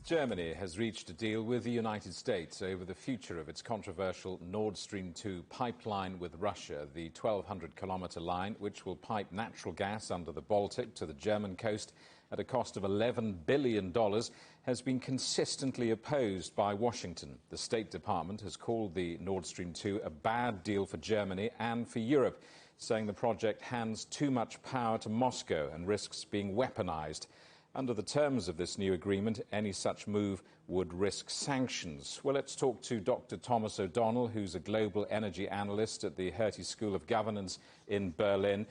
Germany has reached a deal with the United States over the future of its controversial Nord Stream 2 pipeline with Russia. The 1,200-kilometre line, which will pipe natural gas under the Baltic to the German coast at a cost of $11 billion, has been consistently opposed by Washington. The State Department has called the Nord Stream 2 a bad deal for Germany and for Europe, saying the project hands too much power to Moscow and risks being weaponized. Under the terms of this new agreement, any such move would risk sanctions. Well, let's talk to Dr. Thomas O'Donnell, who's a global energy analyst at the Hertie School of Governance in Berlin.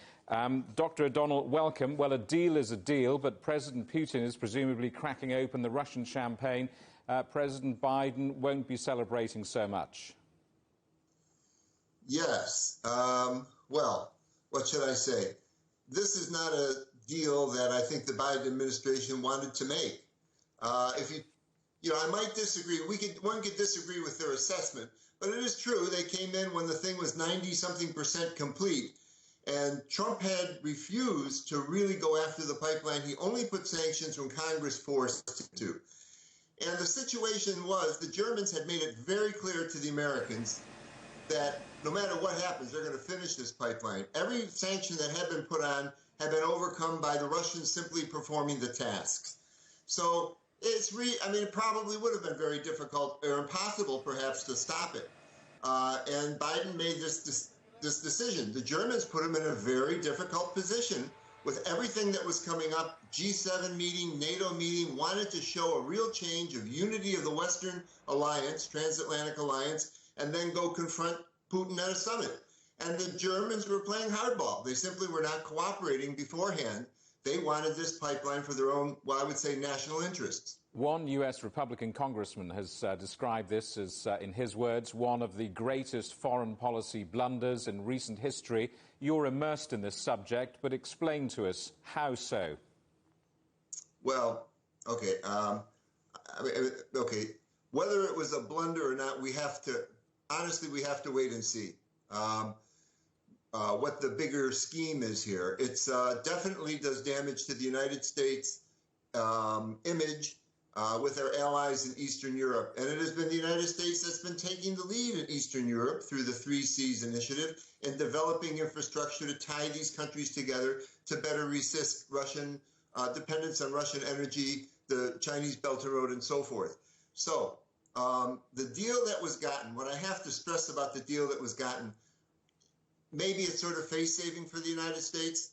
Dr. O'Donnell, welcome. Well, a deal is a deal, but President Putin is presumably cracking open the Russian champagne. President Biden won't be celebrating so much. Yes. Well, what should I say? This is not a deal that I think the Biden administration wanted to make. I might disagree. One could disagree with their assessment, but it is true they came in when the thing was 90-something% complete, and Trump had refused to really go after the pipeline. He only put sanctions when Congress forced him to. And the situation was the Germans had made it very clear to the Americans that no matter what happens, they're going to finish this pipeline. Every sanction that had been put on had been overcome by the Russians simply performing the tasks. So it probably would have been very difficult or impossible, perhaps, to stop it. And Biden made this decision. The Germans put him in a very difficult position with everything that was coming up. G7 meeting, NATO meeting, wanted to show a real change of unity of the Western alliance, transatlantic alliance, and then go confront Putin at a summit. And the Germans were playing hardball. They simply were not cooperating beforehand. They wanted this pipeline for their own, well, I would say, national interests. One U.S. Republican congressman has described this as, in his words, one of the greatest foreign policy blunders in recent history. You're immersed in this subject, but explain to us how so. Well, okay. Whether it was a blunder or not, we have to wait and see. What the bigger scheme is here. It's definitely does damage to the United States image with our allies in Eastern Europe. And it has been the United States that's been taking the lead in Eastern Europe through the 3 Cs initiative in developing infrastructure to tie these countries together to better resist Russian dependence on Russian energy, the Chinese Belt and Road, and so forth. So the deal that was gotten, what I have to stress about the deal that was gotten, maybe it's sort of face-saving for the United States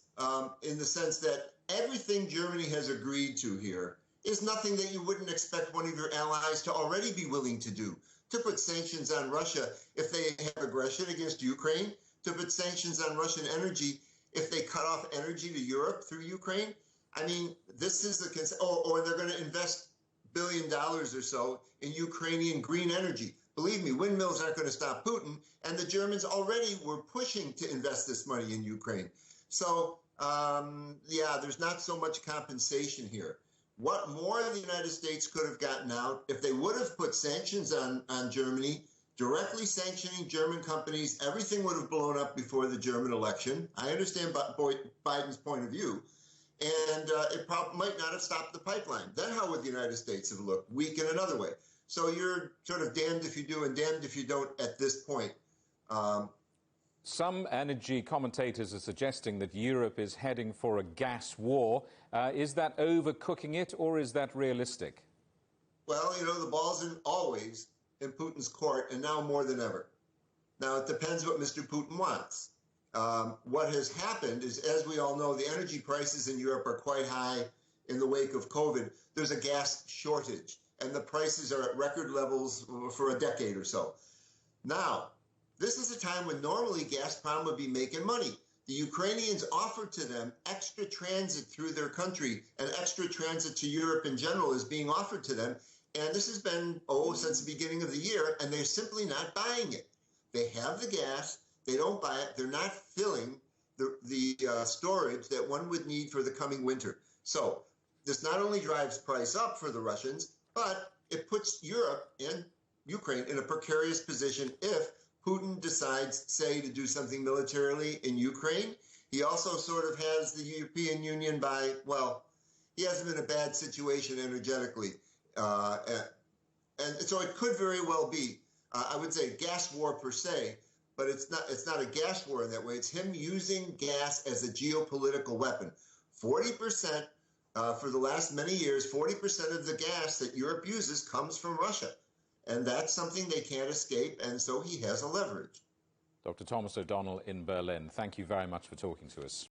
in the sense that everything Germany has agreed to here is nothing that you wouldn't expect one of your allies to already be willing to do. To put sanctions on Russia if they have aggression against Ukraine, to put sanctions on Russian energy if they cut off energy to Europe through Ukraine. I mean, this is the or they're going to invest $1 billion or so in Ukrainian green energy. Believe me, windmills aren't going to stop Putin, and the Germans already were pushing to invest this money in Ukraine. So, there's not so much compensation here. What more the United States could have gotten out if they would have put sanctions on Germany, directly sanctioning German companies, everything would have blown up before the German election. I understand Biden's point of view. And it might not have stopped the pipeline. Then how would the United States have looked? Weak in another way. So you're sort of damned if you do and damned if you don't at this point. Some energy commentators are suggesting that Europe is heading for a gas war. Is that overcooking it, or is that realistic? Well, the ball's always in Putin's court, and now more than ever. Now, it depends what Mr. Putin wants. What has happened is, as we all know, the energy prices in Europe are quite high in the wake of COVID. There's a gas shortage, and the prices are at record levels for a decade or so. Now, this is a time when normally Gazprom would be making money. The Ukrainians offered to them extra transit through their country, and extra transit to Europe in general is being offered to them. And this has been, since the beginning of the year, and they're simply not buying it. They have the gas. They don't buy it. They're not filling the storage that one would need for the coming winter. So this not only drives price up for the Russians, but it puts Europe and Ukraine in a precarious position if Putin decides, say, to do something militarily in Ukraine. He also sort of has the European Union he has them in a bad situation energetically. And so it could very well be, I would say, gas war per se, but it's not a gas war in that way. It's him using gas as a geopolitical weapon. 40% for the last many years, 40% of the gas that Europe uses comes from Russia. And that's something they can't escape, and so he has a leverage. Dr. Thomas O'Donnell in Berlin, thank you very much for talking to us.